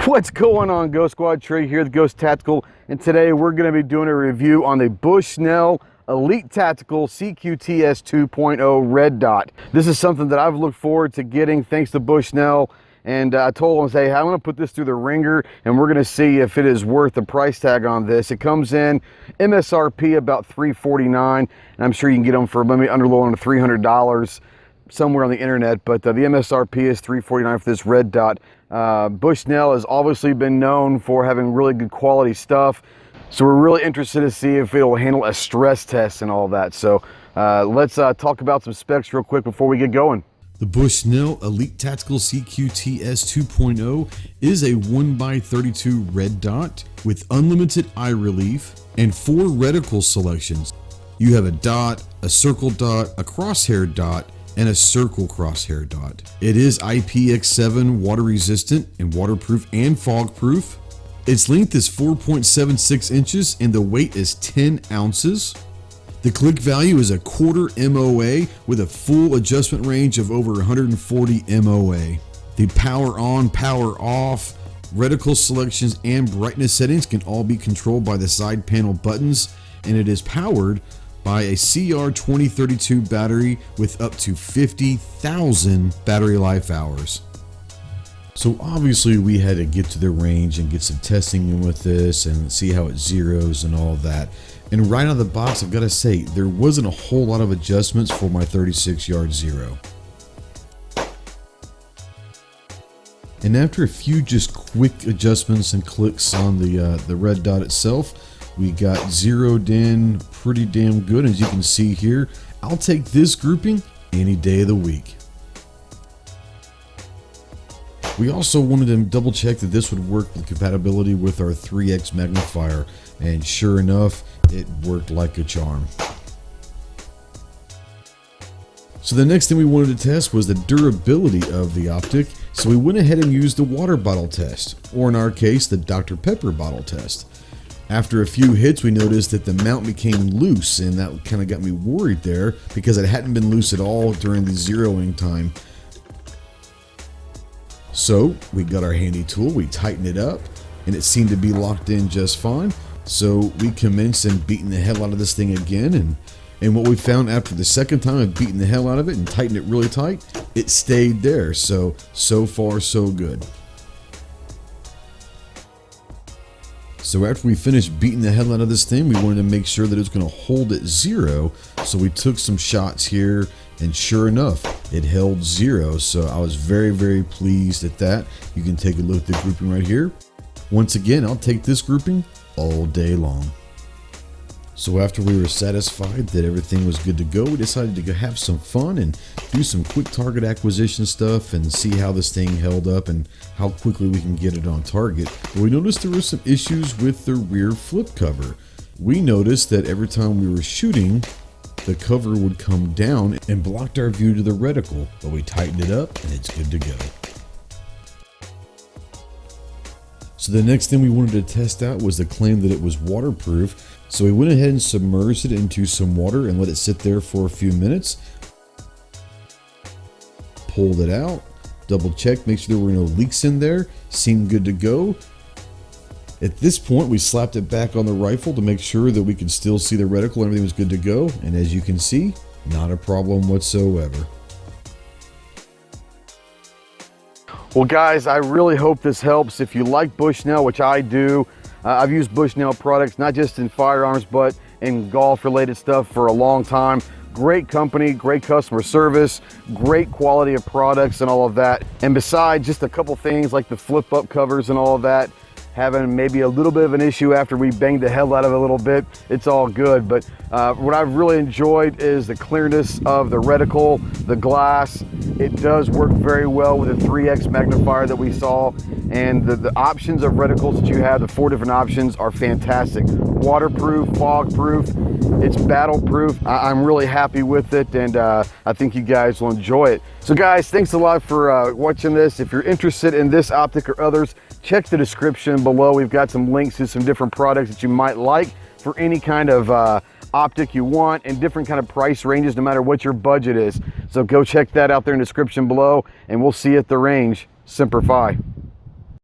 What's going on, Ghost Squad? Trey here, the Ghost Tactical, and today we're going to be doing a review on the Bushnell Elite Tactical CQTS 2.0 Red Dot. This is something that I've looked forward to getting thanks to Bushnell, and I told them, hey, I'm going to put this through the ringer and we're going to see if it is worth the price tag on this. It comes in MSRP about $349, and I'm sure you can get them for maybe under $300 somewhere on the internet, but the MSRP is $349 for this Red Dot. Bushnell has obviously been known for having really good quality stuff, so we're really interested to see if it'll handle a stress test and all that. So let's talk about some specs real quick before we get going. The Bushnell Elite Tactical CQTS 2.0 is a 1x32 red dot with unlimited eye relief and 4 reticle selections. You have a dot, a circle dot, a crosshair dot, and a circle crosshair dot. It is IPX7 water resistant and waterproof and fog proof. Its length is 4.76 inches and the weight is 10 ounces. The click value is a 1/4 MOA with a full adjustment range of over 140 MOA. The power on, power off, reticle selections, and brightness settings can all be controlled by the side panel buttons, and it is powered by a CR2032 battery with up to 50,000 battery life hours. So obviously we had to get to the range and get some testing in with this and see how it zeros and all of that. And right out of the box, I've got to say, there wasn't a whole lot of adjustments for my 36-yard zero. And after a few just quick adjustments and clicks on the red dot itself, we got zeroed in pretty damn good. As you can see here, I'll take this grouping any day of the week. We also wanted to double check that this would work with compatibility with our 3x magnifier, and sure enough, it worked like a charm. So the next thing we wanted to test was the durability of the optic, so we went ahead and used the water bottle test, or in our case, the Dr. Pepper bottle test. After a few hits, we noticed that the mount became loose, and that kind of got me worried there because it hadn't been loose at all during the zeroing time. So we got our handy tool, we tightened it up, and it seemed to be locked in just fine. So we commenced and beating the hell out of this thing again, and what we found after the second time of beating the hell out of it and tightened it really tight, it stayed there. So far so good. So after we finished beating the hell out of this thing, we wanted to make sure that it was going to hold at 0. So we took some shots here, and sure enough, it held 0. So I was very, very pleased at that. You can take a look at the grouping right here. Once again, I'll take this grouping all day long. So after we were satisfied that everything was good to go, we decided to have some fun and do some quick target acquisition stuff and see how this thing held up and how quickly we can get it on target. But we noticed there were some issues with the rear flip cover. We noticed that every time we were shooting, the cover would come down and blocked our view to the reticle, but we tightened it up and it's good to go. So the next thing we wanted to test out was the claim that it was waterproof. So we went ahead and submerged it into some water and let it sit there for a few minutes. Pulled it out, double checked, make sure there were no leaks in there, seemed good to go. At this point, we slapped it back on the rifle to make sure that we could still see the reticle and everything was good to go. And as you can see, not a problem whatsoever. Well guys, I really hope this helps. If you like Bushnell, which I do, I've used Bushnell products not just in firearms but in golf related stuff for a long time. Great company, great customer service, great quality of products and all of that. And besides just a couple things like the flip up covers and all of that, having maybe a little bit of an issue after we banged the hell out of it a little bit, it's all good. But what I've really enjoyed is the clearness of the reticle, the glass. It does work very well with the 3x magnifier that we saw, and the options of reticles that you have, the 4 different options, are fantastic. Waterproof, fog proof, it's battle proof. I'm really happy with it, and I think you guys will enjoy it. So guys, thanks a lot for watching this. If you're interested in this optic or others, check the description below. We've got some links to some different products that you might like for any kind of optic you want, and different kind of price ranges no matter what your budget is. So go check that out there in the description below, and we'll see you at the range. Semper Fi.